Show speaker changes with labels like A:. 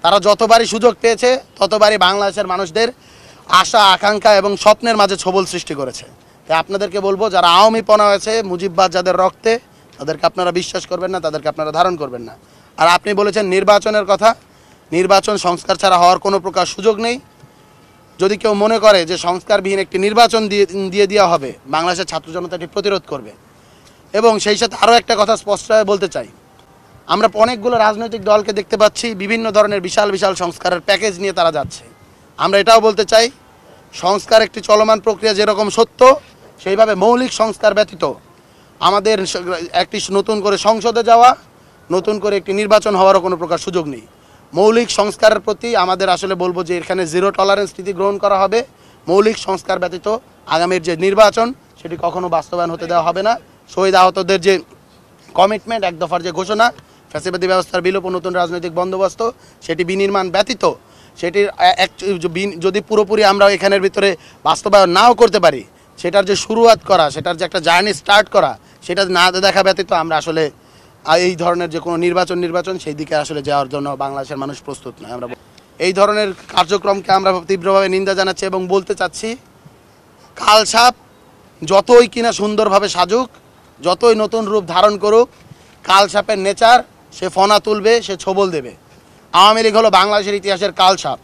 A: তারা যতবারই সুযোগ পেয়েছে ততবারই বাংলাদেশের মানুষদের আশা আকাঙ্ক্ষা এবং স্বপ্নের মাঝে ছবল সৃষ্টি করেছে। তাই আপনাদেরকে বলবো, যারা আওয়ামীপনা হয়েছে মুজিববাদ যাদের রক্তে, তাদেরকে আপনারা বিশ্বাস করবেন না, তাদেরকে আপনারা ধারণ করবেন না। আর আপনি বলেছেন নির্বাচনের কথা, নির্বাচন সংস্কার ছাড়া হওয়ার কোনো প্রকার সুযোগ নেই। যদি কেউ মনে করে যে সংস্কারবিহীন একটি নির্বাচন দিয়ে দেওয়া হবে, বাংলাদেশের ছাত্র জনতা এটি প্রতিরোধ করবে। এবং সেই সাথে আরও একটা কথা স্পষ্টভাবে বলতে চাই, আমরা অনেকগুলো রাজনৈতিক দলকে দেখতে পাচ্ছি বিভিন্ন ধরনের বিশাল বিশাল সংস্কারের প্যাকেজ নিয়ে তারা যাচ্ছে। আমরা এটাও বলতে চাই, সংস্কার একটি চলমান প্রক্রিয়া, যেরকম সত্য সেইভাবে মৌলিক সংস্কার ব্যতীত আমাদের একটি নতুন করে সংসদে যাওয়া, নতুন করে একটি নির্বাচন হওয়ারও কোনো প্রকার সুযোগ নেই। মৌলিক সংস্কারের প্রতি আমাদের আসলে বলবো যে এখানে জিরো টলারেন্স নীতি গ্রহণ করা হবে। মৌলিক সংস্কার ব্যতীত আগামীর যে নির্বাচন সেটি কখনো বাস্তবায়ন হতে দেওয়া হবে না। শহীদ আহতদের যে কমিটমেন্ট, এক দফার যে ঘোষণা, ফ্যাসিবাদী ব্যবস্থার বিলোপ, নতুন রাজনৈতিক বন্দোবস্ত, সেটি বিনির্মাণ ব্যতীত, সেটির যদি পুরোপুরি আমরা এখানের ভিতরে বাস্তবায়ন নাও করতে পারি, সেটার যে শুরুয়াত করা, সেটার যে একটা জার্নি স্টার্ট করা, সেটা না দেখা ব্যতীত আমরা আসলে এই ধরনের যে কোনো নির্বাচন সেই দিকে আসলে যাওয়ার জন্য বাংলাদেশের মানুষ প্রস্তুত নয়। আমরা এই ধরনের কার্যক্রমকে আমরা তীব্রভাবে নিন্দা জানাচ্ছি এবং বলতে চাচ্ছি, কালসাপ যতই কিনা সুন্দরভাবে সাজুক, যতই নতুন রূপ ধারণ করুক, কালসাপের নেচার, সে ফনা তুলবে, সে ছবল দেবে। আওয়ামী লীগ হলো বাংলাদেশের ইতিহাসের কালসাপ।